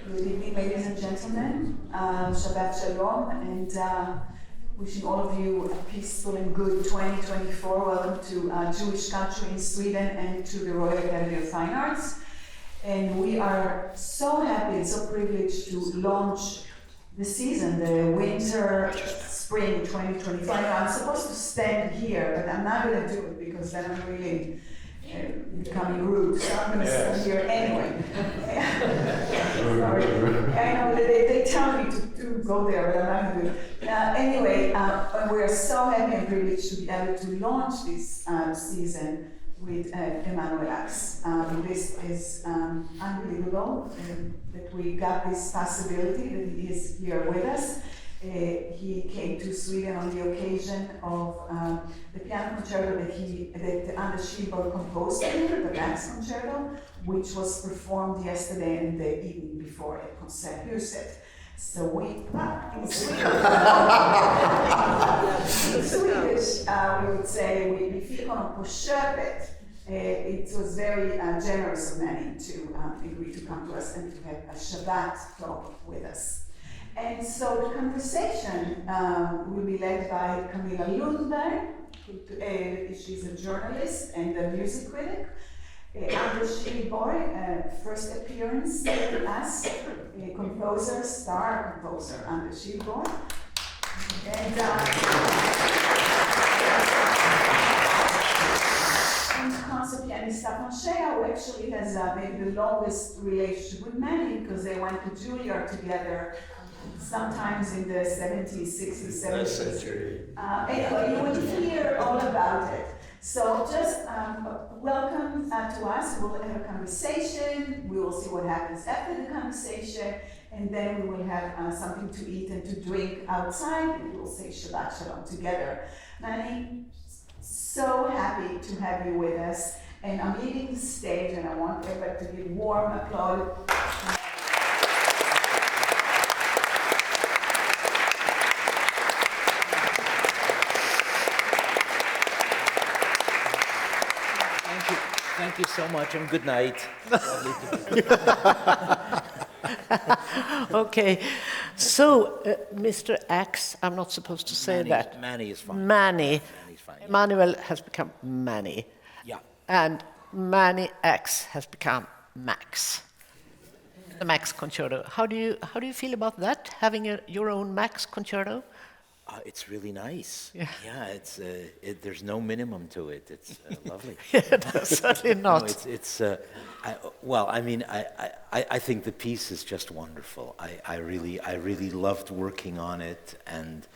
Good evening, ladies and gentlemen. Shabbat Shalom, and wishing all of you a peaceful and good 2024. Welcome to Jewish culture in Sweden and to the Royal Academy of Fine Arts. And we are so happy and so privileged to launch the season, the winter, spring 2025. I'm supposed to stand here, but I'm not going to do it because then I'm really becoming rude, so I'm going to stand here anyway. Sorry. I know they tell me to go there, but I'm not going to do it. Anyway, we are so happy and privileged to be able to launch this season with Emanuel Ax. This is unbelievable that we got this possibility that he is here with us. He came to Sweden on the occasion of the piano concerto that Anders Hillborgs composed here, the Ax concerto, which was performed yesterday and the evening before at Konserthus. So we, in Swedish, we would say vi fick honom på köpet. It was very generous of Manny to agree to come to us and to have a Shabbat talk with us. And so the conversation will be led by Camilla Lundberg, she's a journalist and a music critic. Anders Hillborgs, first appearance with us, star composer Anders Hillborgs. And concert pianist who actually has maybe the longest relationship with Manny because they went to Juilliard together. Sometimes in the 70s, 60s, 70s. Anyway, you will hear all about it. So just welcome to us. We'll have a conversation. We will see what happens after the conversation. And then we will have something to eat and to drink outside. And we will say Shabbat Shalom together. Manny, so happy to have you with us. And I'm leaving the stage and I want everybody to give warm applause. Thank you so much and good night. Okay, so Mr. Ax, I'm not supposed to say that. Manny is fine. Manny. Manny's fine. Yeah. Emanuel has become Manny. Yeah. And Manny Ax has become Max. The Max Concerto. How do you feel about that? Having your own Max Concerto? It's really nice. Yeah. Yeah, it's there's no minimum to it. It's lovely. Yeah, certainly not. No, I think the piece is just wonderful. I really loved working on it and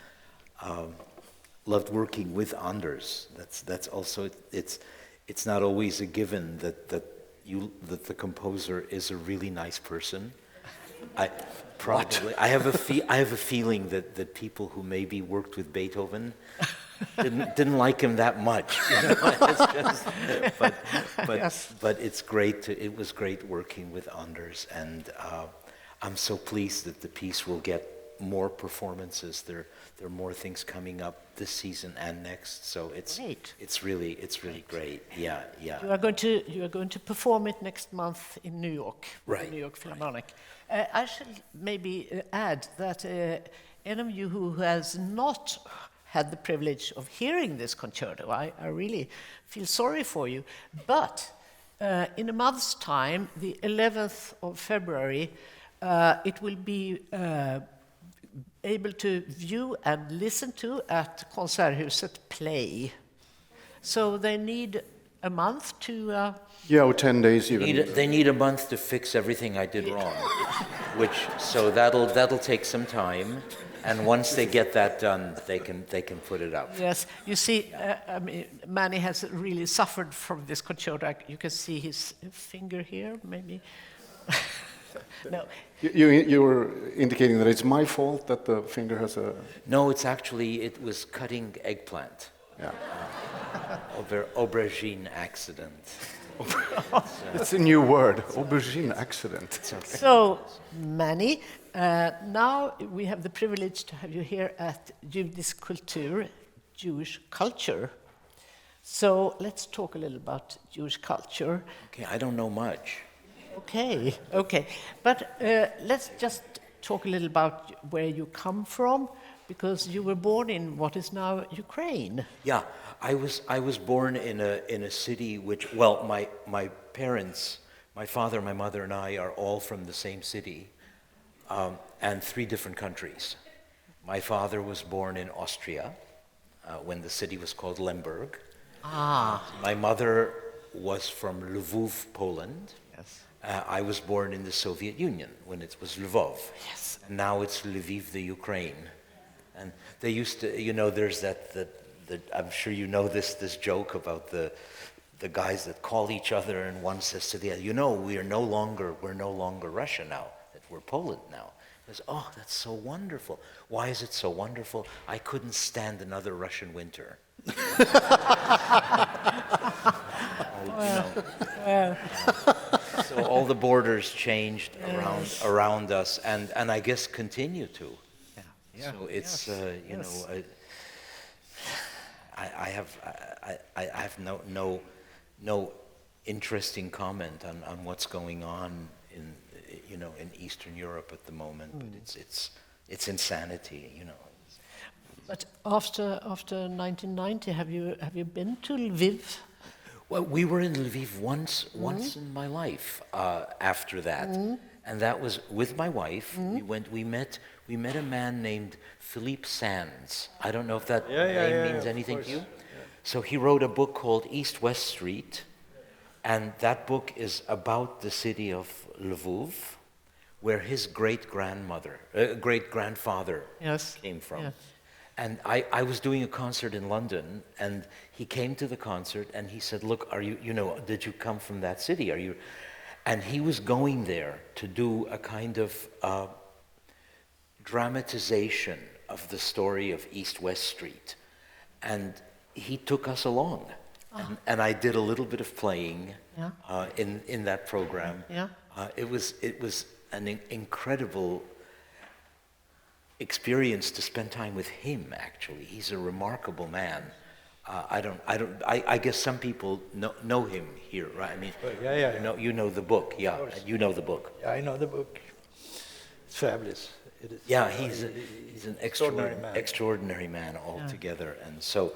loved working with Anders. That's also it's not always a given that the composer is a really nice person. I have a feeling that people who maybe worked with Beethoven didn't like him that much. You know? But it's great. It was great working with Anders, and I'm so pleased that the piece will get more performances. There are more things coming up this season and next. So it's really great. Yeah. You are going to perform it next month in New York, right? The New York Philharmonic. I should maybe add that any of you who has not had the privilege of hearing this concerto, I really feel sorry for you. But in a month's time, the 11th of February, it will be able to view and listen to at Konserthuset Play. So they need a month to... or 10 days even. They need a month to fix everything I did wrong, so that'll take some time. And once they get that done, they can put it up. Yes, you see, Manny has really suffered from this concerto. You can see his finger here, maybe. No. You were indicating that it's my fault that the finger has a... No, it was cutting eggplant. Yeah. Aubergine accident. It's a new word, aubergine accident. Okay. So, Manny, now we have the privilege to have you here at Judisk Kultur, Jewish culture. So let's talk a little about Jewish culture. Okay, I don't know much. Okay, okay. But let's just talk a little about where you come from, because you were born in what is now Ukraine. Yeah, I was born in a city which, well, my parents, my father, my mother, and I are all from the same city, and 3 different countries. My father was born in Austria, when the city was called Lemberg. Ah, My mother was from Lviv, Poland. yes. I was born in the Soviet Union when it was Lvov. Yes. And now it's Lviv, the Ukraine. And they used to, you know, there's that I'm sure you know this joke about the guys that call each other, and one says to the other, you know, we're no longer Russia now, that we're Poland now. He goes, oh, that's so wonderful. Why is it so wonderful? I couldn't stand another Russian winter. So all the borders changed around us, and I guess continue to. Yeah. So it's you know, I have no interesting comment on what's going on in, you know, in Eastern Europe at the moment, but it's insanity, you know. But after 1990, have you been to Lviv? Well, we were in Lviv once in my life after that, and that was with my wife. We met a man named Philippe Sands. I don't know if that name means anything to you. So he wrote a book called East West Street, and that book is about the city of Lviv, where his great-grandfather came from. Yeah. And I was doing a concert in London, and he came to the concert, and he said, look, did you come from that city? And he was going there to do a kind of dramatization of the story of East West Street. And he took us along. And I did a little bit of playing in that program. Yeah. It was an incredible experience to spend time with him. Actually, he's a remarkable man. I guess some people know him here, right? I mean, you know the book, you know the book. Yeah, I know the book. It's fabulous. It is. Yeah, he's an extraordinary man altogether, and so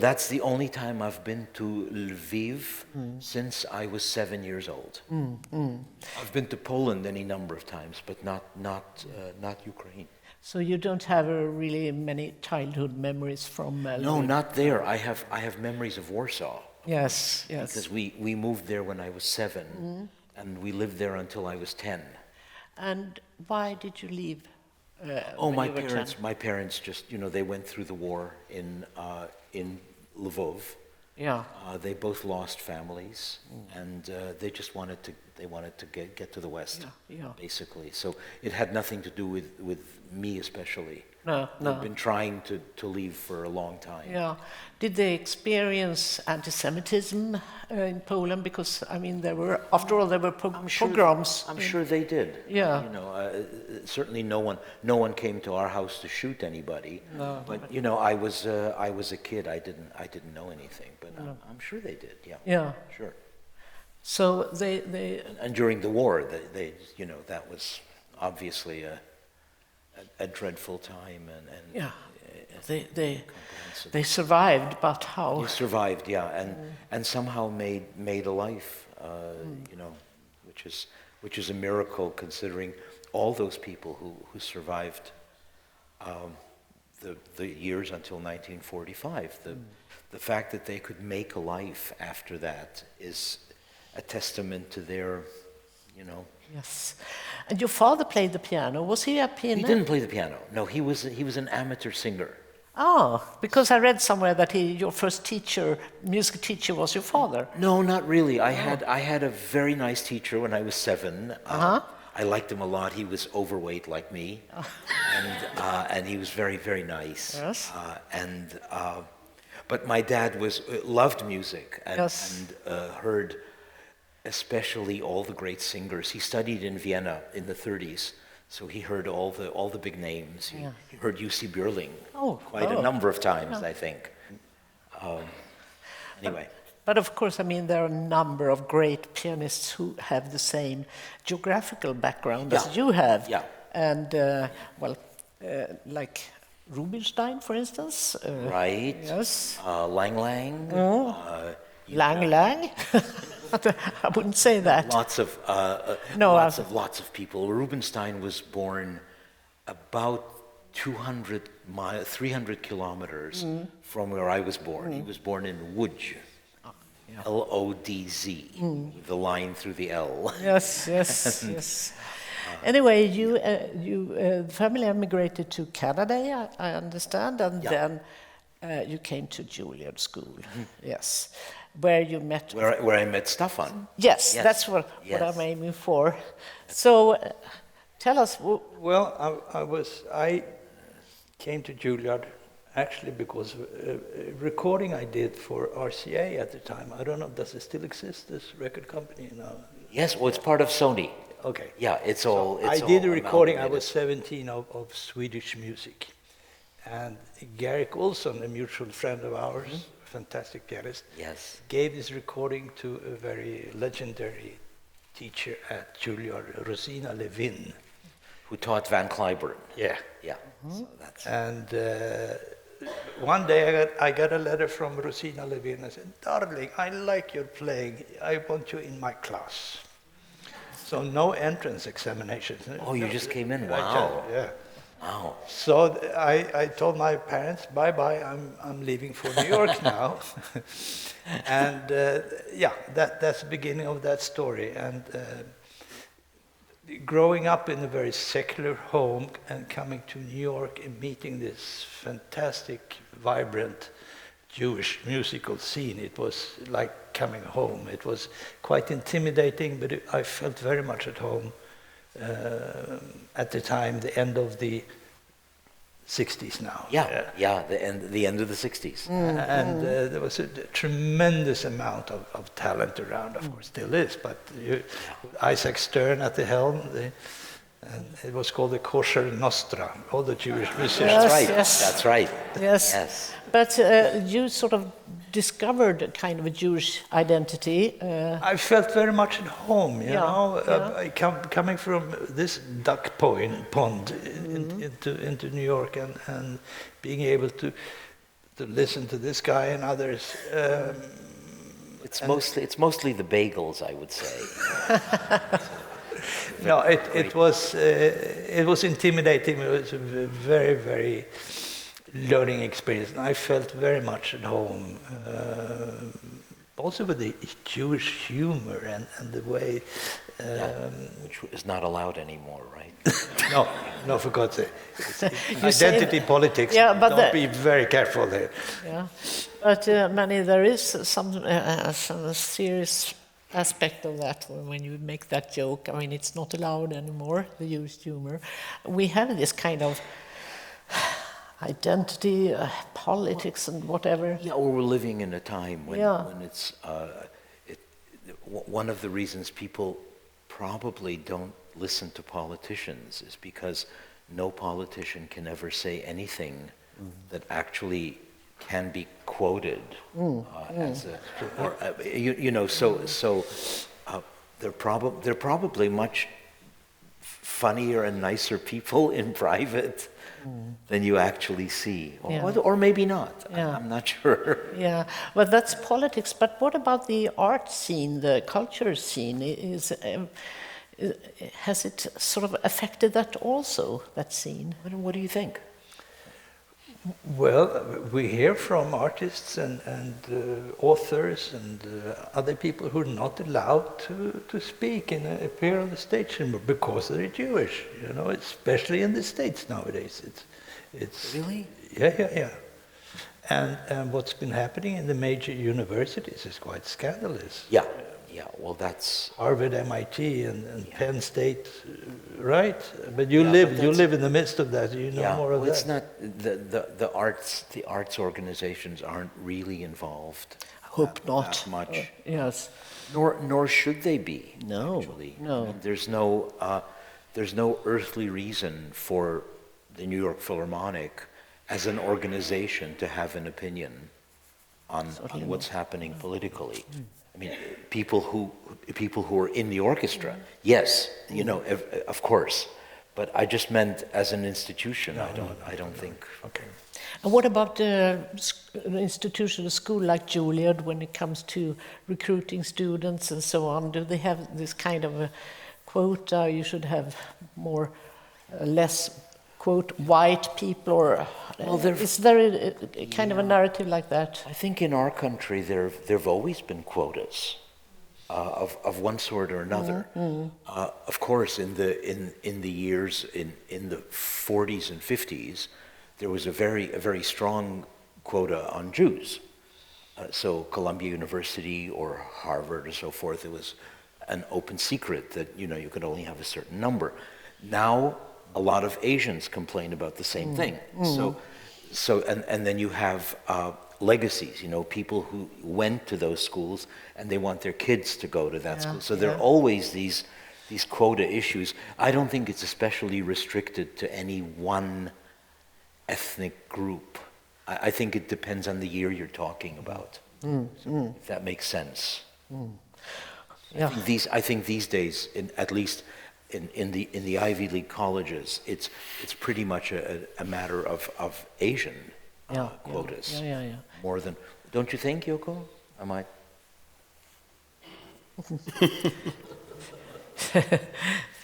that's the only time I've been to Lviv since I was 7 years old. I've been to Poland any number of times, but not Ukraine. So you don't have really many childhood memories from Lviv? No, not there. I have memories of Warsaw. Yes. Because we moved there when I was 7, and we lived there until I was 10. And why did you leave? My parents just, they went through the war in Lvov. Yeah. They both lost families, and they just wanted to get to the West, basically. So it had nothing to do with me especially. No. They've been trying to leave for a long time. Yeah. Did they experience anti-Semitism in Poland? Because, I mean, after all, there were pogroms. I'm sure they did. Yeah. Certainly no one came to our house to shoot anybody. No. But, I was a kid. I didn't know anything. But I'm sure they did, yeah. Yeah. Sure. So they And during the war, they that was obviously a dreadful time, and they survived, but how? They survived, and somehow made a life, which is a miracle considering all those people who survived the years until 1945. The fact that they could make a life after that is a testament to their, Yes. And your father played the piano. Was he a pianist? He didn't play the piano. No, he was an amateur singer. Oh, because I read somewhere that your first music teacher was your father. No, not really. I had a very nice teacher when I was 7. I liked him a lot. He was overweight like me, and he was very, very nice. Yes. But my dad loved music and heard especially all the great singers. He studied in Vienna in the 30s, so he heard all the big names. He heard Jussi Björling quite a number of times, I think. Anyway. But of course, I mean, there are a number of great pianists who have the same geographical background as you have. Yeah. And, like Rubinstein, for instance. Right. Yes. Lang Lang. Lang Lang. I wouldn't say that. Lots of No, lots of people. Rubinstein was born about 300 kilometers from where I was born. He was born in Łódź, Lodz, with the line through the L. Yes, yes, yes. Anyway, the family emigrated to Canada, I understand, and then you came to Juilliard School. Yes, where you met. Where I met Staffan. Yes, Yes, that's what yes. I'm aiming for. So, tell us. Well, I came to Juilliard actually because of a recording I did for RCA at the time. I don't know, does it still exist, this record company now? Yes, well, it's part of Sony. Okay. Yeah, it's all. I did a recording, I was 17, of Swedish music. And Garrick Olsson, a mutual friend of ours, fantastic pianist, Yes. gave this recording to a very legendary teacher at Juilliard, Rosina Levin. Who taught Van Cliburn. Yeah. Yeah. So that's. And one day I got a letter from Rosina Levin. I said, "Darling, I like your playing. I want you in my class." So no entrance examinations. Oh, you just came in? I Wow. yeah. Wow. So I told my parents, bye-bye, I'm leaving for New York now. And that's the beginning of that story. And growing up in a very secular home and coming to New York and meeting this fantastic, vibrant Jewish musical scene, it was like coming home. It was quite intimidating, but I felt very much at home. At the time, the end of the 60s now. Yeah. The end of the 60s. And there was a tremendous amount of talent around, of course, still is, but Isaac Stern at the helm, and it was called the Kosher Nostra, all the Jewish musicians. That's right. Yes. That's right. Yes. Yes. But you sort of discovered a kind of a Jewish identity. I felt very much at home, you know. yeah. Coming from this duck pond into New York and being able to listen to this guy and others. It's mostly the bagels, I would say. No, it was intimidating. It was a very, very learning experience. And I felt very much at home, also with the Jewish humor and the way. Which is not allowed anymore, right? No, for God's sake. It's identity politics. Yeah, but don't be very careful there. Yeah, but Manny, there is some serious aspect of that when you make that joke. I mean, it's not allowed anymore, the Jewish humor. We have this kind of identity, politics, and whatever. Yeah, or we're living in a time when it's one of the reasons people probably don't listen to politicians is because no politician can ever say anything that actually can be quoted as a, or they're probably much funnier and nicer people in private than you actually see, or maybe not. Yeah. I'm not sure. Yeah, but that's politics. But what about the art scene, the culture scene? Has it sort of affected that also, that scene? What do you think? Well, we hear from artists and authors and other people who are not allowed to speak and appear on the stage anymore because they're Jewish. You know, especially in the States nowadays. It's Really? Yeah. And what's been happening in the major universities is quite scandalous. Yeah. Well, that's Harvard, MIT, and Penn State, right? But you live in the midst of that. You know more of that. It's not the arts organizations aren't really involved. I hope not. That much. Yes. Nor should they be. No. Actually. No. I mean, there's no earthly reason for the New York Philharmonic as an organization to have an opinion on what's happening politically. I mean, people who are in the orchestra, yes, you know, of course. But I just meant as an institution. I don't think. Okay. And what about an institution, a school like Juilliard, when it comes to recruiting students and so on? Do they have this kind of a quota? You should have more, less, quote, white people, or is there a kind of a narrative like that? I think in our country there've always been quotas of one sort or another. Of course, in the years in the 40s and 50s, there was a very strong quota on Jews. So Columbia University or Harvard or so forth, it was an open secret that you could only have a certain number. Now a lot of Asians complain about the same thing. So and then you have legacies, people who went to those schools and they want their kids to go to that school. So there are always these quota issues. I don't think it's especially restricted to any one ethnic group. I think it depends on the year you're talking about. If that makes sense. I think these days, at least in the Ivy League colleges, it's pretty much a matter of Asian quotas. More than, don't you think, Yoko? Am I?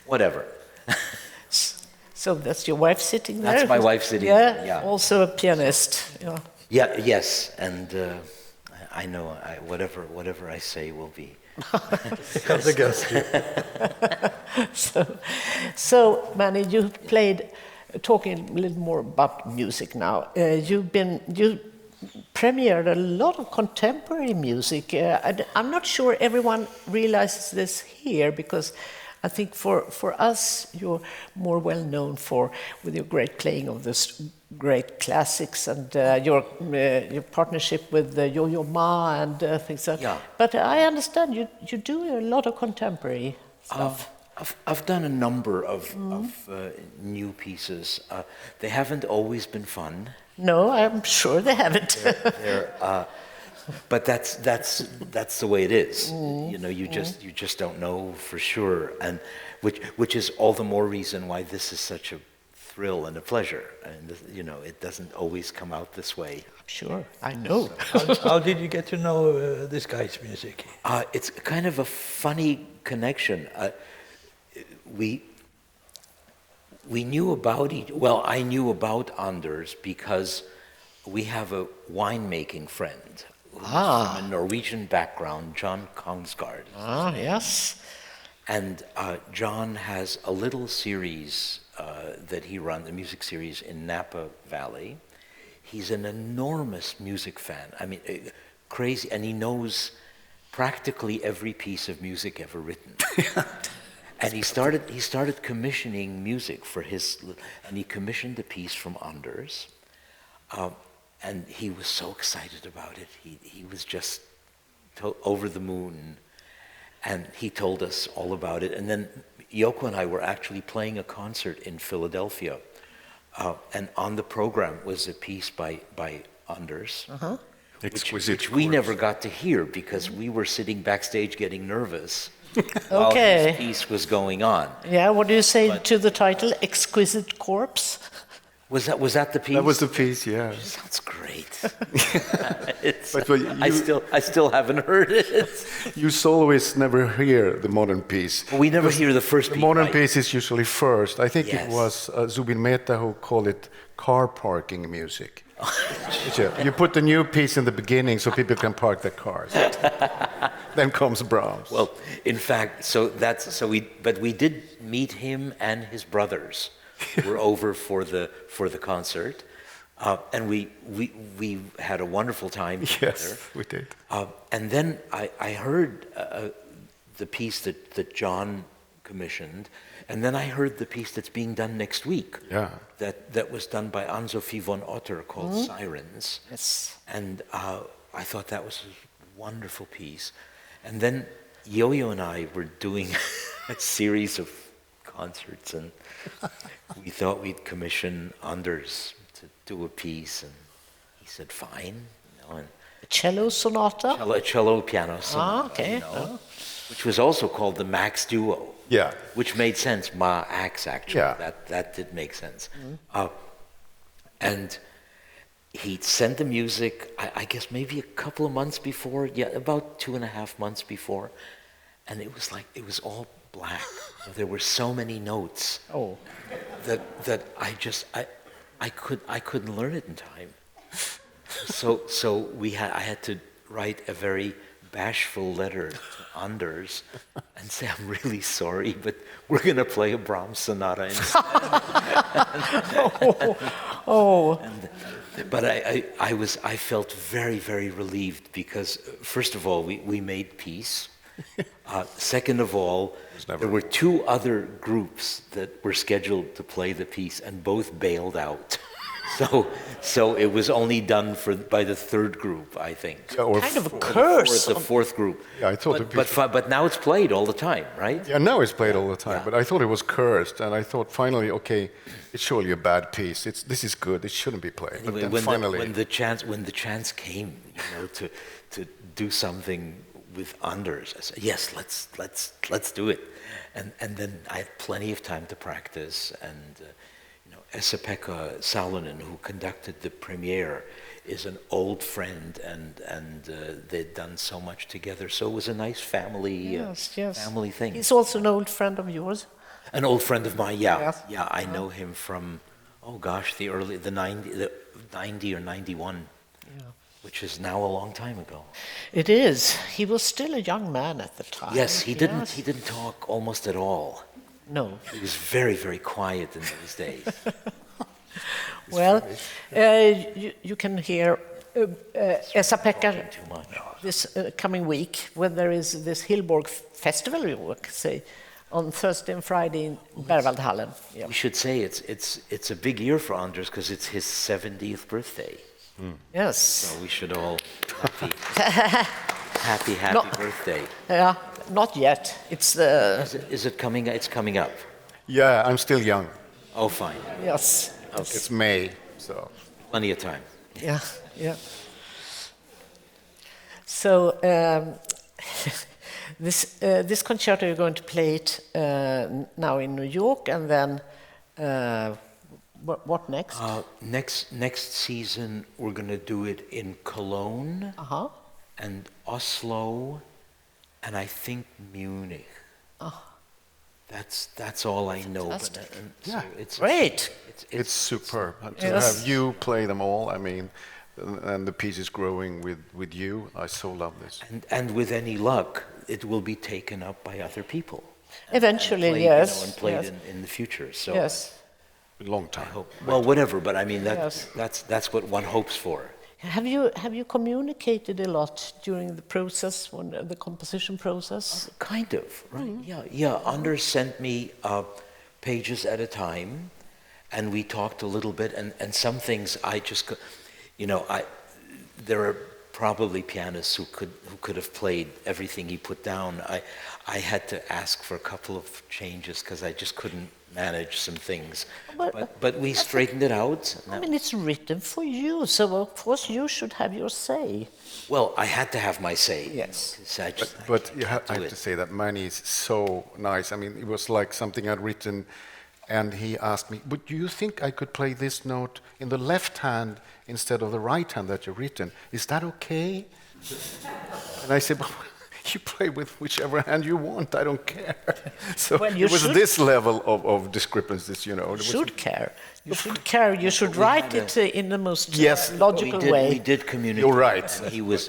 Whatever. So that's your wife sitting there? That's my wife sitting there, yeah. Also a pianist. Yes, and I know whatever I say will be. Comes against you. So Manny, you played. Talking a little more about music now. You premiered a lot of contemporary music. I'm not sure everyone realizes this here, because I think for us you're more well known with your great playing of this great classics and your partnership with Yo-Yo Ma and things like that. Yeah. But I understand you do a lot of contemporary stuff. I've done a number of new pieces. They haven't always been fun. No, I'm sure they haven't. But that's the way it is. You just don't know for sure, and which is all the more reason why this is such a thrill and a pleasure. And it doesn't always come out this way. Sure, I know. How did you get to know this guy's music? It's kind of a funny connection. We knew about I knew about Anders because we have a winemaking friend who's from a Norwegian background, John Kongsgaard. Yes. And John has a little series that he runs, a music series in Napa Valley. He's an enormous music fan. I mean, crazy, and he knows practically every piece of music ever written. And he started commissioning music for and he commissioned a piece from Anders, and he was so excited about it. He was just over the moon, and he told us all about it. And then Yoko and I were actually playing a concert in Philadelphia, and on the program was a piece by Anders, which we never got to hear because we were sitting backstage getting nervous. While his piece was going on. Yeah, what do you say to the title, Exquisite Corpse? Was that the piece? That was the piece, yeah. Sounds great. I still haven't heard it. You soloists never hear the modern piece. We never hear the first piece. The modern piece is usually first. I think it was Zubin Mehta who called it car parking music. You put the new piece in the beginning so people can park their cars. Then comes Brahms. Well, in fact, but we did meet him and his brothers. Were over for the concert, and we had a wonderful time together. Yes, we did. And then I heard the piece that John commissioned, and then I heard the piece that's being done next week. Yeah. That was done by Ann-Sophie von Otter called Sirens. Yes. And I thought that was a wonderful piece. And then Yo-Yo and I were doing a series of concerts, and we thought we'd commission Anders to do a piece, and he said, fine. And Cello sonata? cello piano sonata, Okay. you know, which was also called the Max duo. Yeah. Which made sense. Ma Ax, actually. Yeah. That did make sense. And he sent the music, I guess maybe a couple of months before, about 2.5 months before, and it was like, it was all black. There were so many notes that I couldn't learn it in time. So I had to write a very bashful letter to Anders and say, I'm really sorry, but we're going to play a Brahms sonata instead. But I felt very, very relieved because, first of all, we made peace. Second of all, there were 2 other groups that were scheduled to play the piece, and both bailed out. So it was only done by the 3rd group, I think. Kind of a curse. The 4th group. Yeah, I thought but now it's played all the time, right? Yeah, now it's played all the time, but I thought it was cursed, and I thought finally, okay, it's surely a bad piece. This is good. It shouldn't be played. Anyway, but then finally, when the chance came, to do something with Anders, I said, yes, let's do it, and then I had plenty of time to practice, and Esa-Pekka Salonen, who conducted the premiere, is an old friend, and they'd done so much together. So it was a nice family family thing. He's also an old friend of yours. An old friend of mine, yeah. Yes. Yeah, I know him from, the 90 or 91, which is now a long time ago. It is. He was still a young man at the time. Yes, he didn't talk almost at all. No. He was very, very quiet in those days. Well, you can hear Esa-Pekka this coming week when there is this Hillborg festival, you could say, on Thursday and Friday in Berwaldhallen. Yeah. We should say it's a big year for Anders because it's his 70th birthday. Yes. So we should all happy birthday. Yeah, not yet. It's Is it coming? It's coming up. yeah, I'm still young. Oh, fine. yes. It's May, so Plenty of time. Yeah, yeah. So this concerto you're going to play it now in New York, and then what next? Next season we're going to do it in Cologne and Oslo, and I think Munich. That's all I know. But, Yeah. it's Great. it's superb to Yes. have you play them all. I mean, and the piece is growing with you. I so love this. and with any luck, it will be taken up by other people. Eventually, Played, yes. and played yes. in the future. So Yes. Long time. I hope. Well, whatever. But I mean, Yes. that's what one hopes for. Have you communicated a lot during the process, the composition process? Kind of, right? Yeah. Anders sent me pages at a time, and we talked a little bit. And some things I just, there are probably pianists who could have played everything he put down. I had to ask for a couple of changes because I just couldn't manage some things. But we straightened it out. I mean, it's written for you, so of course you should have your say. Well, I had to have my say. Yes. 'Cause I just- But I I can't do have it. to say that Manny is so nice. I mean, it was like something I'd written, and he asked me, "But do you think I could play this note in the left hand instead of the right hand that you've written? Is that okay?" And I said, "Well, you play with whichever hand you want. I don't care." So Well, you it was should- this level of discrepancies, you know. You should care. You should care. You should write it in the most Yes. logical way. We did communicate. You're right.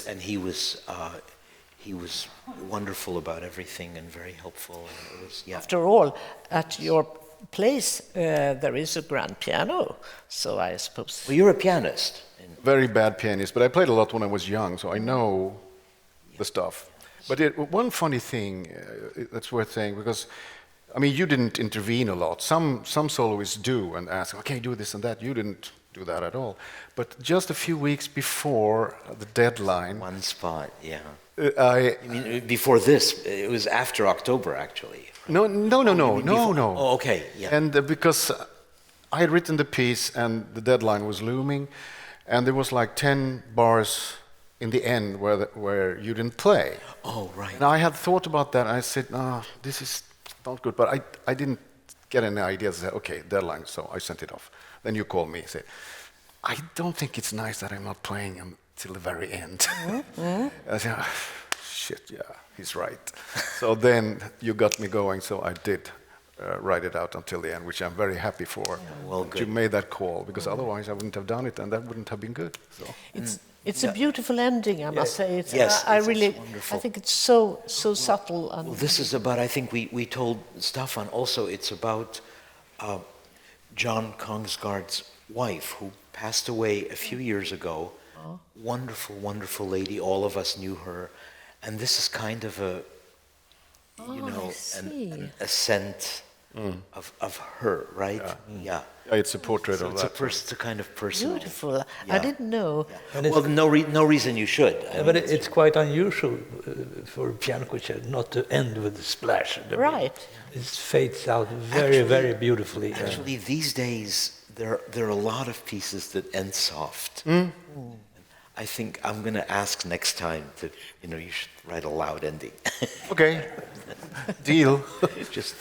And he was wonderful about everything and very helpful. And it was, yeah. After all, at your place there is a grand piano, so I suppose. Well, you're a pianist. Very bad pianist, but I played a lot when I was young, so I know the stuff. But one funny thing that's worth saying, because, I mean, you didn't intervene a lot. Some soloists do and ask, okay, do this and that. You didn't do that at all. But just a few weeks before the deadline... One spot, yeah. I mean, before this, it was after October, actually. No. Oh, okay, yeah. And because I had written the piece and the deadline was looming, and there was like 10 bars in the end where you didn't play. Oh, right. And I had thought about that. I said, no, this is not good. But I didn't get any ideas. I said, okay, deadline. So I sent it off. Then you called me and said, I don't think it's nice that I'm not playing until the very end. I said, shit, yeah, he's right. So then you got me going. So I did write it out until the end, which I'm very happy for. Yeah, well, good. You made that call, because otherwise I wouldn't have done it, and that wouldn't have been good. So. It's a beautiful ending, I must say. Yes, I it's really, wonderful. I think it's so subtle. And Well, this is about, I think we told Staffan also, it's about John Kongsgaard's wife, who passed away a few years ago. Wonderful, wonderful lady. All of us knew her. And this is kind of a, you know, an ascent of her, right? Yeah. It's a portrait of that. It's a kind of personal. beautiful. Yeah. I didn't know. Yeah. Well, no reason you should. But it's quite unusual for a piano concerto not to end with a splash. Right. It fades out very beautifully. Actually, these days, there are a lot of pieces that end soft. I think I'm going to ask next time to, you should write a loud ending. Okay, deal. Just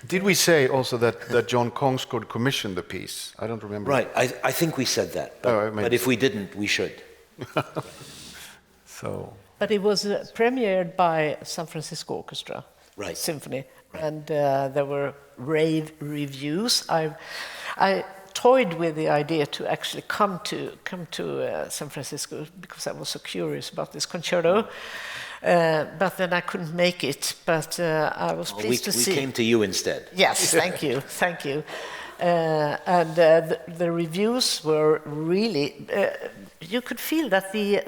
Did we say also that John Kongsgaard commissioned the piece? I don't remember. right. I think we said that, but if we didn't, we should. So. But it was premiered by San Francisco Orchestra Right. Symphony, and there were rave reviews. I toyed with the idea to actually come to San Francisco because I was so curious about this concerto. But then I couldn't make it. But I was pleased to see. We came to you instead. Yes, thank you, thank you. And the reviews were really. You could feel that the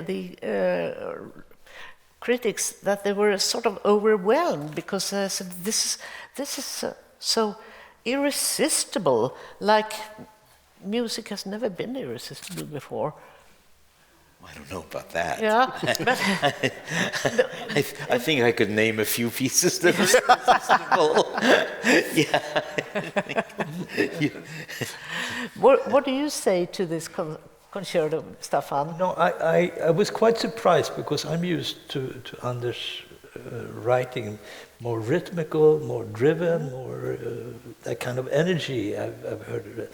critics, that they were sort of overwhelmed, because said, this is so irresistible. Like music has never been irresistible before. I don't know about that. Yeah, but I think I could name a few pieces that are irresistible. Yeah. what do you say to this concerto, Staffan? No, I was quite surprised, because I'm used to Anders writing more rhythmical, more driven, more that kind of energy. I've heard of it.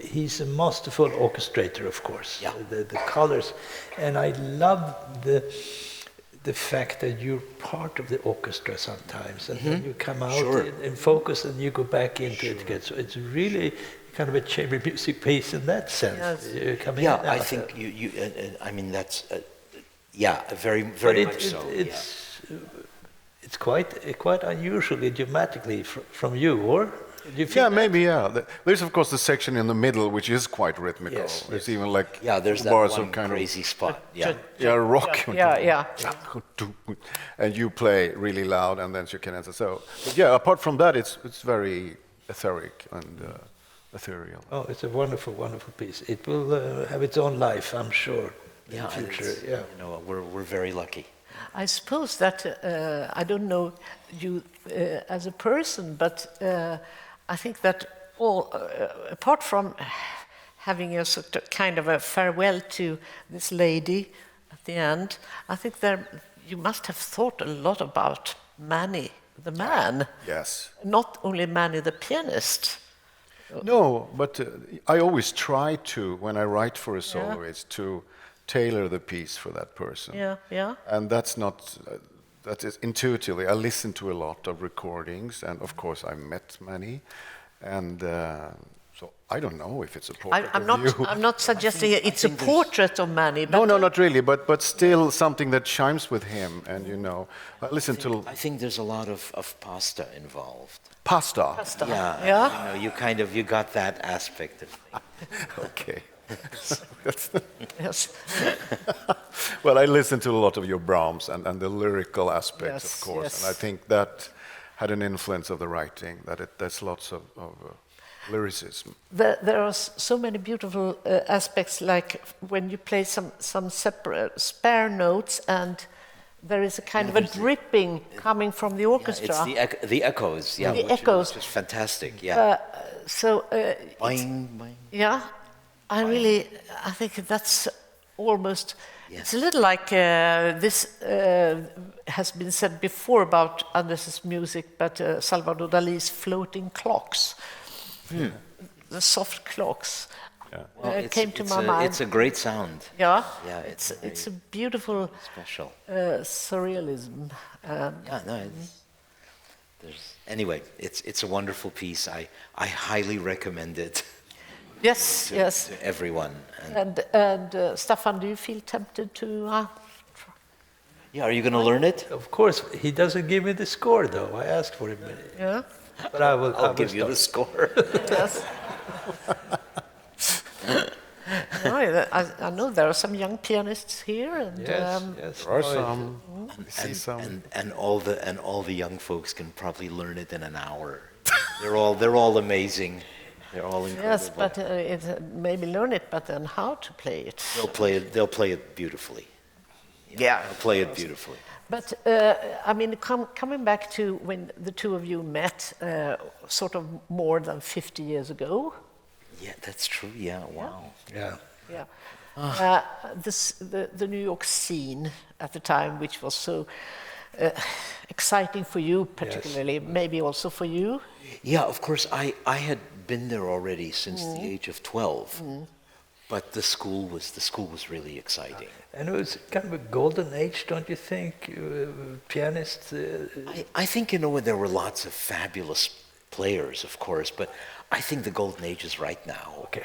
He's a masterful orchestrator, of course. Yeah. The colors, and I love the fact that you're part of the orchestra sometimes, and then you come out in focus, and you go back into it again. So it's really kind of a chamber music piece in that sense. Yes. You're coming Yeah, in I out think there. I mean, that's very But much so. It's quite unusually dramatically from you, or do you feel Yeah, that? maybe, yeah. There's, of course, the section in the middle, which is quite rhythmical. Yes, It's even like There's that bars one of kind crazy spot. Yeah. rock. Yeah. And you play really loud, and then you can answer. So, but yeah, apart from that, it's very etheric and ethereal. Oh, it's a wonderful, wonderful piece. It will have its own life, I'm sure, in the future. it's, Yeah. we're very lucky. I suppose that I don't know you as a person, but I think that apart from having a sort of kind of a farewell to this lady at the end, I think you must have thought a lot about Manny, the man. Yes. Not only Manny, the pianist. No, but I always try to, when I write for a soloist, to tailor the piece for that person. Yeah. And that's not, that is intuitively. I listen to a lot of recordings, and of course I met many, and so I don't know if it's a portrait of you. I'm not suggesting it's a portrait of Manny. But No, not really, but still something that chimes with him, and I listen to I think there's a lot of pasta involved. pasta. Yeah. You got that aspect of things. Okay. Yes. Well, I listen to a lot of your Brahms and the lyrical aspects, Yes, of course, yes. and I think that had an influence of the writing, there's lots of lyricism. There are so many beautiful aspects, like when you play some separate spare notes, and there is a kind of a dripping coming from the orchestra. It's the echoes. Yeah, The echoes. which is fantastic. Yeah. Boing, boing, boing. yeah, I think that's almost Yes. It's a little like this has been said before about Anders' music, but Salvador Dali's floating clocks, the soft clocks, came to my mind. It's a great sound. Yeah, Yeah, it's a beautiful special. surrealism. Yeah, no, anyway, it's a wonderful piece. I highly recommend it Yes, yes. to everyone. And Staffan, do you feel tempted to? Yeah, are you going to learn it? Of course, he doesn't give me the score, though. I asked for it, Yeah. but I will. I'll give you the score. Yes. No, I know there are some young pianists here, and Yes, yes. There are no, some. We see some. And all the young folks can probably learn it in an hour. They're all amazing. They're all incredible. yes, but maybe learn it, but then how to play it? They'll play it beautifully. Yeah. They'll play it beautifully. But I mean, coming back to when the two of you met, sort of more than 50 years ago. Yeah, that's true. Yeah, wow. Yeah. Yeah. The New York scene at the time, which was so exciting for you, particularly, maybe also for you. Yeah, of course. I had been there already since the age of 12, but the school was really exciting. And it was kind of a golden age, don't you think? Pianists. I think there were lots of fabulous players, of course, but I think the golden age is right now. Okay.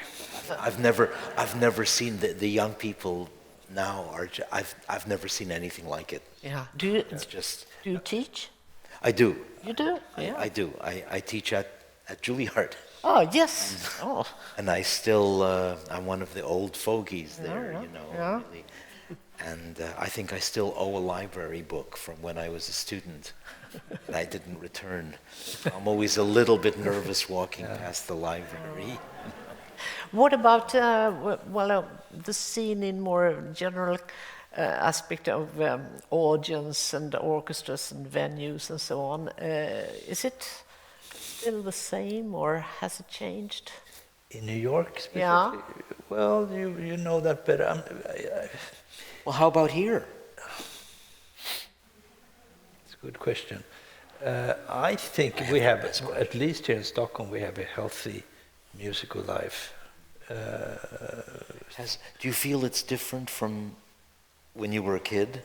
I've never seen the young people now I've never seen anything like it. Yeah. Do you teach? I do. You do? Yeah. I do. I teach at Juilliard. Oh yes. Oh. And I still I'm one of the old fogies there, Yeah. really. And I think I still owe a library book from when I was a student that I didn't return. I'm always a little bit nervous walking past the library. What about the scene in more general aspect of audience and orchestras and venues and so on? Is it still the same, or has it changed? In New York, specifically? Yeah. Well, you know that better. Well, how about here? It's a good question. I think we have, at least here in Stockholm, we have a healthy musical life. Do you feel it's different from when you were a kid?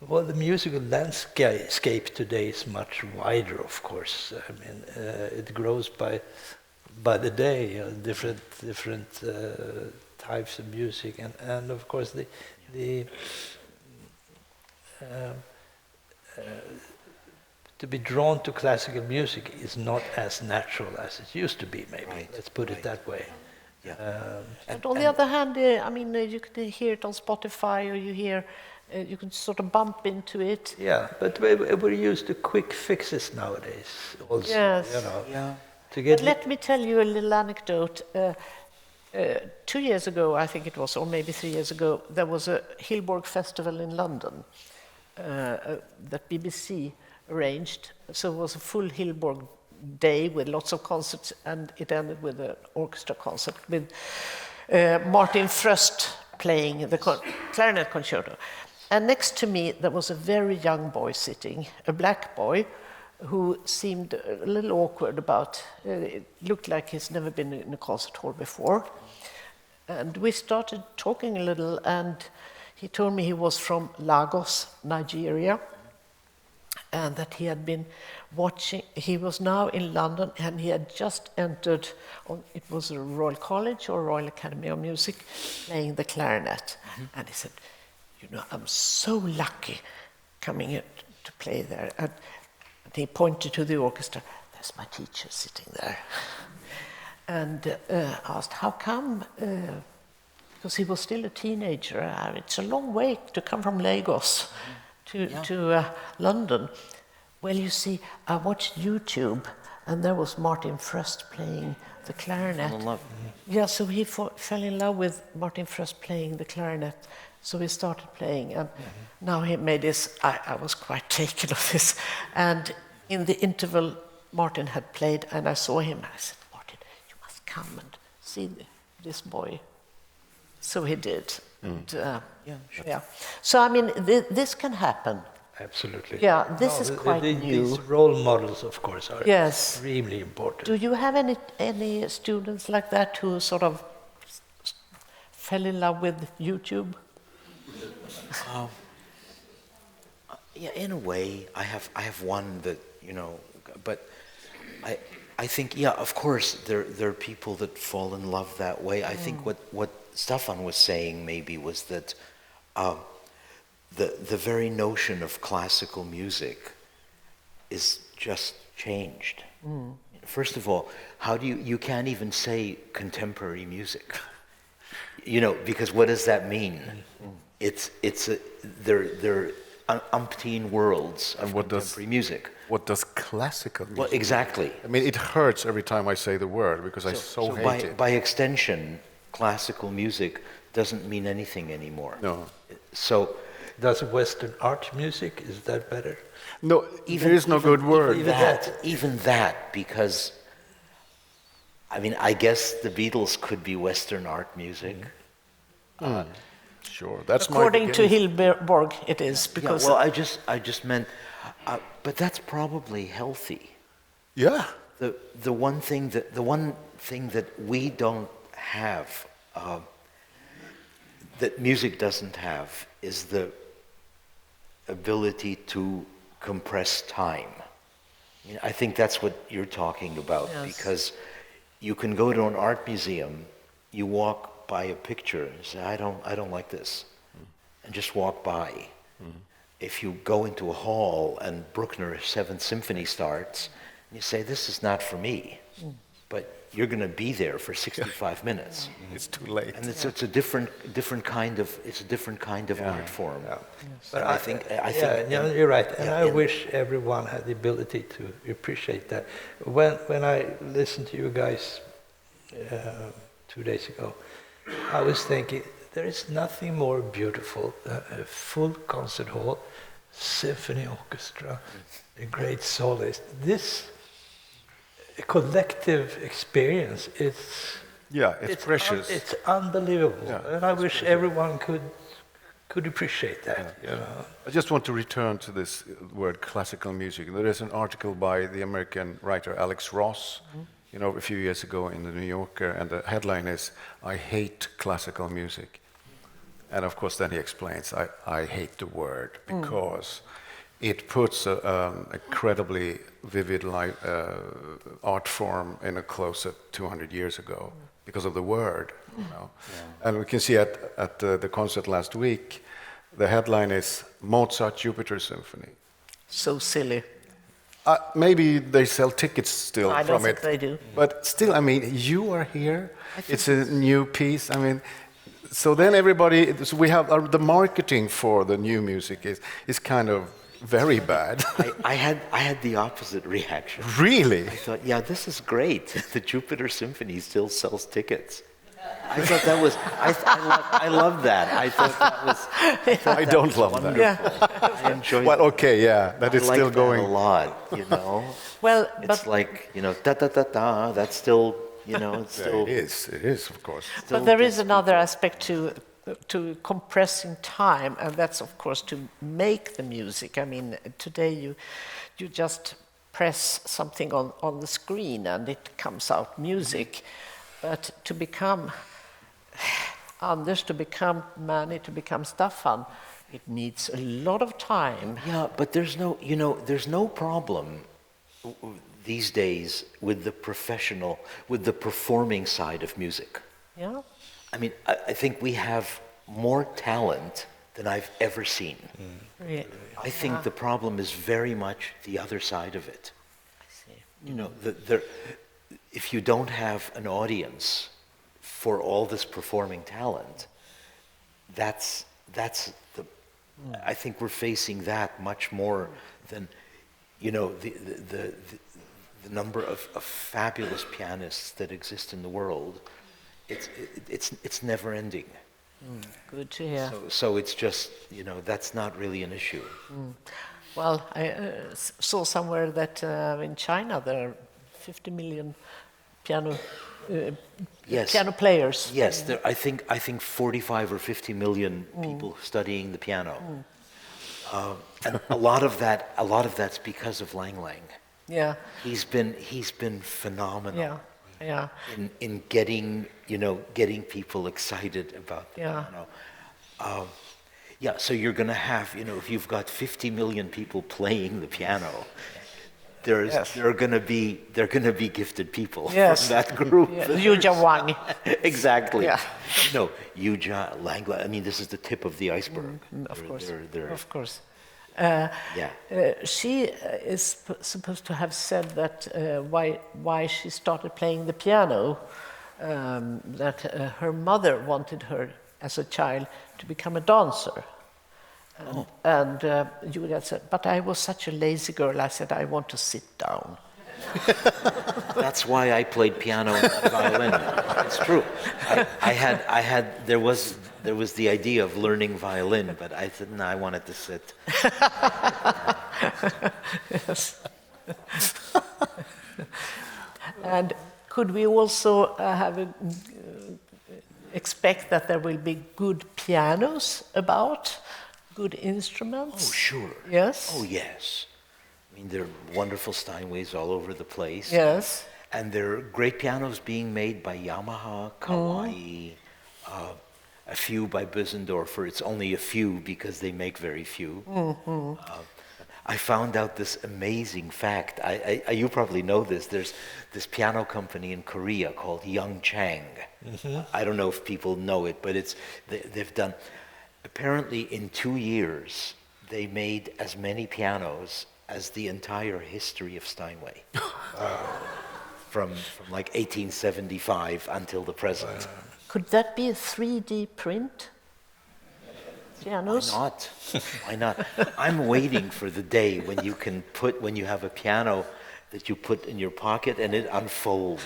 Well, the musical landscape today is much wider, of course. I mean, it grows by the day, different types of music, and of course to be drawn to classical music is not as natural as it used to be, maybe. Right. Let's put it that way. Yeah. And on the other hand, I mean, you can hear it on Spotify, or you can sort of bump into it. Yeah, but we're used to quick fixes nowadays. Also, Yes. Yeah. To get But let me tell you a little anecdote. 2 years ago, I think it was, or maybe 3 years ago, there was a Hillborg festival in London that BBC arranged. So it was a full Hillborg day with lots of concerts, and it ended with an orchestra concert with Martin Fröst playing the clarinet concerto. And next to me, there was a very young boy sitting, a black boy, who seemed a little awkward about it. Looked like he's never been in a concert hall before. And we started talking a little, and he told me he was from Lagos, Nigeria, and that he had been watching. He was now in London, and he had just entered, it was a Royal College or Royal Academy of Music, playing the clarinet. And he said, I'm so lucky coming here to play there. And he pointed to the orchestra. There's my teacher sitting there. And asked, how come? Because he was still a teenager. It's a long way to come from Lagos to London. Well, you see, I watched YouTube, and there was Martin Fröst playing the clarinet. Yeah, so he fell in love with Martin Fröst playing the clarinet. So we started playing, and now he made this. I was quite taken of this. And in the interval, Martin had played, and I saw him. I said, Martin, you must come and see this boy. So he did. And, Yeah, sure. yeah. So I mean, this can happen. Absolutely. Yeah, this is quite new. These role models, of course, are Yes. extremely important. Do you have any students like that who sort of fell in love with YouTube? Yeah, in a way, I have one that, you know, but I think, yeah, of course, there are people that fall in love that way. I think what Staffan was saying maybe was that the very notion of classical music is just changed. First of all, how do you can't even say contemporary music, you know, because what does that mean? There are umpteen worlds of contemporary music. What does classical music Well, exactly. mean? I mean, it hurts every time I say the word because I so hate it. By extension, classical music doesn't mean anything anymore. No. So Does Western art music, is that better? No, there is no good word. even that, because I mean, I guess the Beatles could be Western art music. Sure, that's According to my Hillborg, it is, Yeah, because well, I just meant, but that's probably healthy. Yeah. The one thing that we don't have, that music doesn't have, is the ability to compress time. You know, I think that's what you're talking about, Yes. because you can go to an art museum, you walk by a picture and say, I don't like this, and just walk by. If you go into a hall and Bruckner's Seventh Symphony starts, and you say, this is not for me, but you're going to be there for 65 minutes. It's too late. And it's a different kind of art form. Yeah. Yes. But I think yeah, you're right, and yeah, I wish everyone had the ability to appreciate that. When I listened to you guys 2 days ago, I was thinking there is nothing more beautiful than a full concert hall, symphony orchestra, a great soloist. This collective experience, It's precious. It's unbelievable, Yeah, and I wish everyone could appreciate that. You know. I just want to return to this word classical music. There is an article by the American writer Alex Ross, you know, a few years ago in the New Yorker, and the headline is, "I hate classical music." And of course then he explains, I hate the word because it puts an incredibly vivid art form in a closet 200 years ago because of the word. You know? And we can see at the concert last week, the headline is Mozart Jupiter Symphony. so silly. Maybe they sell tickets still I don't from think it. they do. But still, I mean, you are here. It's a new piece. I mean, so then everybody, so we have the marketing for the new music is kind of very bad. I had the opposite reaction. Really? I thought, yeah, this is great. The Jupiter Symphony still sells tickets. I thought that was, I love that. I thought that was, I don't love that. Yeah. I enjoyed Well, okay, yeah, that is I like still that going. a lot, you know. Well, It's but like, you know, da da da da. That's still, you know, it's Yeah, still. it is, of course. But there is another aspect to compressing time, and that's of course to make the music. I mean, today you just press something on the screen and it comes out music. But to become Anders, to become Manny, to become Staffan, it needs a lot of time. Yeah, but there's no, you know, there's no problem these days with the professional, with the performing side of music. Yeah. I mean, I think we have more talent than I've ever seen. Really. I think the problem is very much the other side of it. I see. You know, if you don't have an audience for all this performing talent, that's the. I think we're facing that much more than, you know, the number of fabulous pianists that exist in the world. It's never ending. Good to hear. So it's just, you know, that's not really an issue. Well, I saw somewhere that in China there are 50 million piano Yes. piano players. Yes, I think 45 or 50 million people studying the piano, and a lot of that's because of Lang Lang. Yeah, He's been phenomenal yeah. in getting people excited about the piano. Yeah, so you're going to have, if you've got 50 million people playing the piano, there are going to be gifted people from that group. Yuja Wang. Exactly. Yeah. Yuja, Langla. I mean, this is the tip of the iceberg. Of course. They're Of course. She is supposed to have said that why she started playing the piano, that her mother wanted her as a child to become a dancer. And Julia said, but I was such a lazy girl, I said, I want to sit down. That's why I played piano and violin. It's true. There was the idea of learning violin, but I said, no, I wanted to sit. Yes. And could we also expect that there will be good pianos about, good instruments? Oh, sure. Yes? Oh, yes. I mean, there are wonderful Steinways all over the place. Yes. And there are great pianos being made by Yamaha, Kawai, a few by Bösendorfer. It's only a few because they make very few. I found out this amazing fact. You probably know this. There's this piano company in Korea called Youngchang. I don't know if people know it, but they've done... Apparently, in 2 years, they made as many pianos as the entire history of Steinway. From like 1875 until the present. Could that be a 3D print? Pianos? Why not? Why not? I'm waiting for the day when you have a piano that you put in your pocket and it unfolds.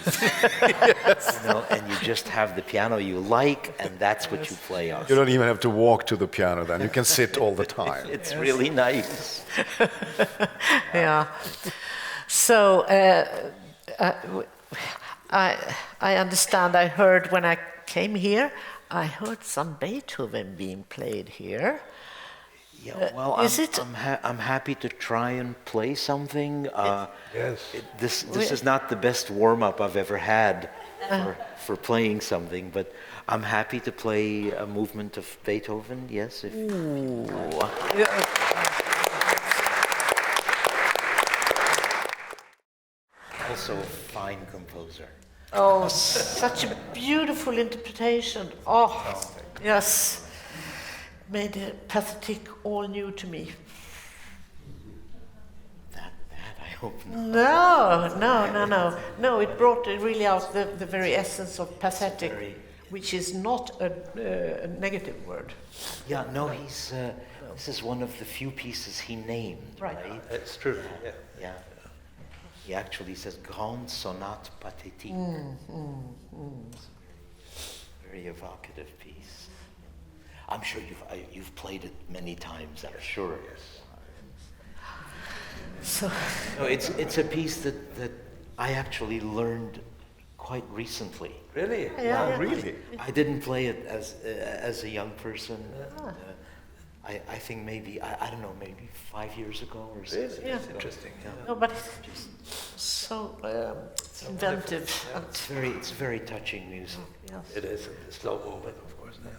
Yes. And you just have the piano you like, and that's what you play on. You don't even have to walk to the piano then. You can sit all the time. It's really nice. Yeah. So I understand. I heard when I came here, I heard some Beethoven being played here. Yeah, well, I'm happy to try and play something. Yes. This is not the best warm-up I've ever had for playing something, but I'm happy to play a movement of Beethoven. Yes. Also a fine composer. Oh, such a beautiful interpretation. Oh, yes. Made it pathetic all new to me. That I hope not. No, it brought really out the very essence of pathetic, which is not a negative word. Yeah, no, this is one of the few pieces he named, right? It's true, Yeah. He actually says Grande Sonate Pathétique. Very evocative piece. I'm sure you've played it many times, I'm sure. Yes. So no, it's a piece that I actually learned quite recently. Really? Yeah. Really? I didn't play it as a young person. I think maybe, I don't know, maybe 5 years ago or something. Yeah. Interesting. Yeah. no, but it's so inventive. It's very touching music. Yes. It is a slow movement, of course. Yeah.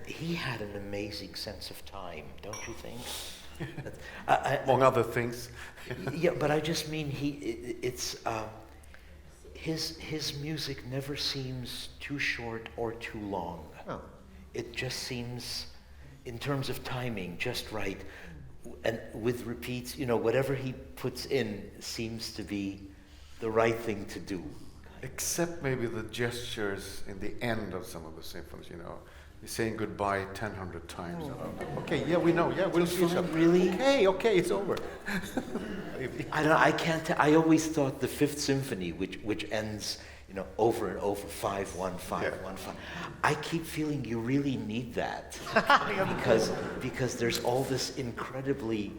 He had an amazing sense of time, don't you think? Among other things. Yeah, but I just mean his music never seems too short or too long. Oh. It just seems, in terms of timing, just right. And with repeats, whatever he puts in seems to be the right thing to do. Except maybe the gestures in the end of some of the symphonies, He's saying goodbye 1,000 times. Okay, yeah, we know. Yeah, we'll see each other. Really? Okay, it's over. I can't. I always thought the Fifth Symphony, which ends, over and over, 5-1, 5-1, 5. I keep feeling you really need that because there's all this incredibly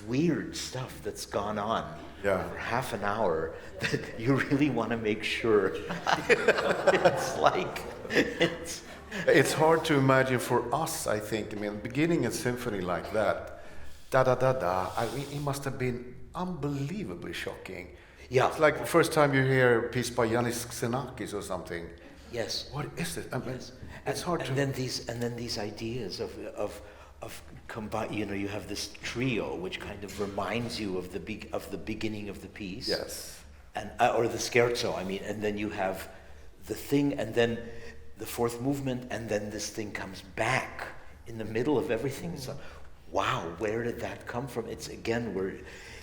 weird stuff that's gone on Yeah. for half an hour that you really want to make sure. It's like, It's hard to imagine for us, I think. I mean, beginning a symphony like that, da-da-da-da, I mean, it must have been unbelievably shocking. Yeah. It's like the first time you hear a piece by Yanis Xenakis or something. yes. What is it? I mean, Yes. it's hard to... Then these ideas of combine. You know, you have this trio which kind of reminds you of the beginning of the piece. Yes. And or the scherzo. I mean, and then you have the thing, and then the fourth movement, and then this thing comes back in the middle of everything. So, wow, where did that come from? It's again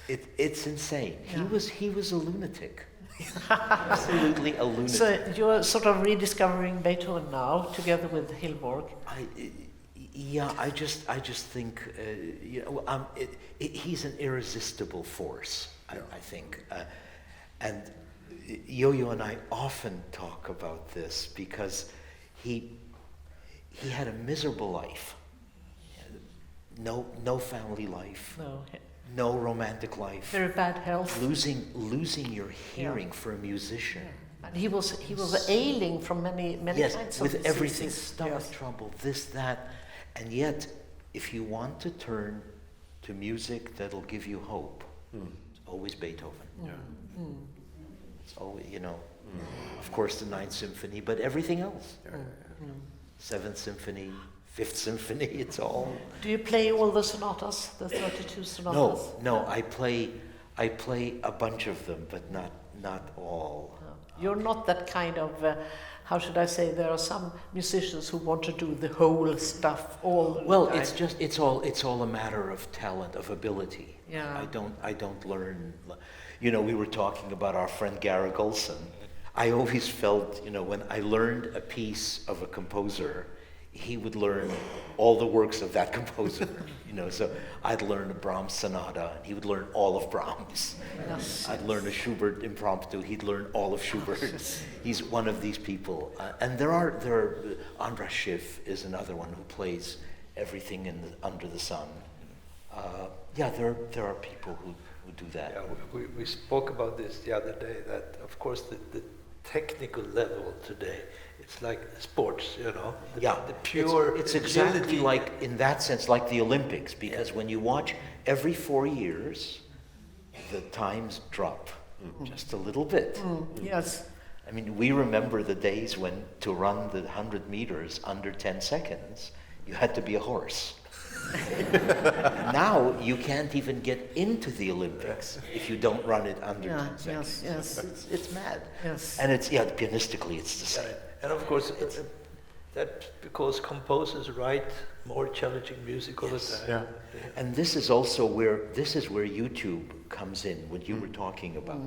it's insane. Yeah. He was a lunatic. Absolutely a lunatic. So you're sort of rediscovering Beethoven now, together with Hillborg. I just think he's an irresistible force. I think, and Yo-Yo and I often talk about this because he had a miserable life. No family life. No romantic life. Very bad health. Losing your hearing for a musician. And he was ailing from many Yes, kinds with of everything, diseases. stomach Yes. trouble, this, that, and yet, if you want to turn to music that'll give you hope, it's always Beethoven. It's always, of course, the Ninth Symphony, but everything else. Seventh Symphony, Fifth Symphony, it's all. Do you play all the sonatas, the 32 sonatas? No, I play a bunch of them, but not all. You're not that kind of, how should I say, there are some musicians who want to do the whole stuff all Well, the time. it's all a matter of talent, of ability. Yeah. I don't learn. We were talking about our friend Gary Golson. I always felt, when I learned a piece of a composer, he would learn all the works of that composer. So I'd learn a Brahms sonata, and he would learn all of Brahms. Yes. I'd learn a Schubert impromptu, he'd learn all of Schubert. He's one of these people. And there are Andras Schiff is another one who plays everything under the sun. There are people who do that. Yeah, we spoke about this the other day, that of course the technical level today, it's like sports, the pure it's exactly agility. like, in that sense, like the Olympics, because when you watch every 4 years, the times drop just a little bit. Yes. I mean, we remember the days when to run the 100 meters under 10 seconds, you had to be a horse. Now you can't even get into the Olympics if you don't run it under 10 seconds. Yes. It's mad. Yes. And pianistically it's the same. And of course, that's because composers write more challenging music all the time. Yeah. And this is also where YouTube comes in, what you were talking about.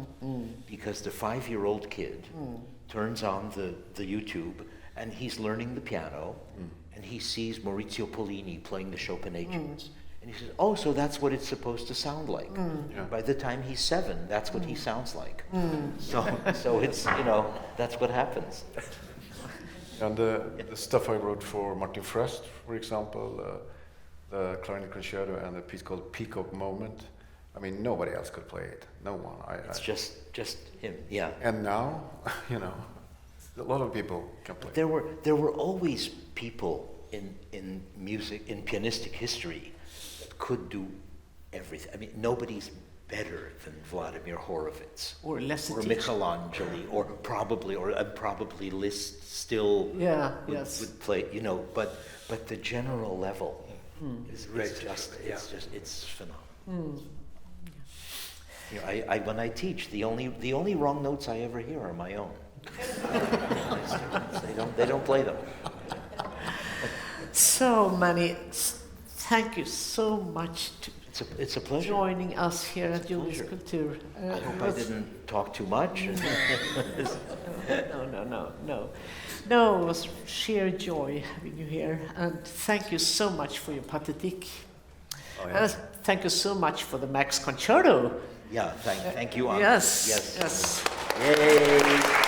Because the 5-year-old kid turns on the YouTube and he's learning the piano and he sees Maurizio Pollini playing the Chopinations. And he says, oh, so that's what it's supposed to sound like. Yeah. By the time he's 7, that's what he sounds like. So it's, that's what happens. And the stuff I wrote for Martin Frest, for example, the clarinet concerto and a piece called Peacock Moment. I mean, nobody else could play it. No one. It's just him, yeah. And now, a lot of people can play. There were always people in music, in pianistic history, that could do everything. I mean, nobody's better than Vladimir Horowitz Or Leslie. or Michelangelo, or probably Liszt still would play. But the general level is it's phenomenal. When I teach, the only wrong notes I ever hear are my own. They don't play them. So many. Thank you so much It's a pleasure. joining us here at Julius Kultur. I hope I didn't talk too much. No, it was sheer joy having you here. And thank you so much for your pathétique. Oh, yeah. And thank you so much for the Max Concerto. Yeah, thank you, Anders. Yes. Yay!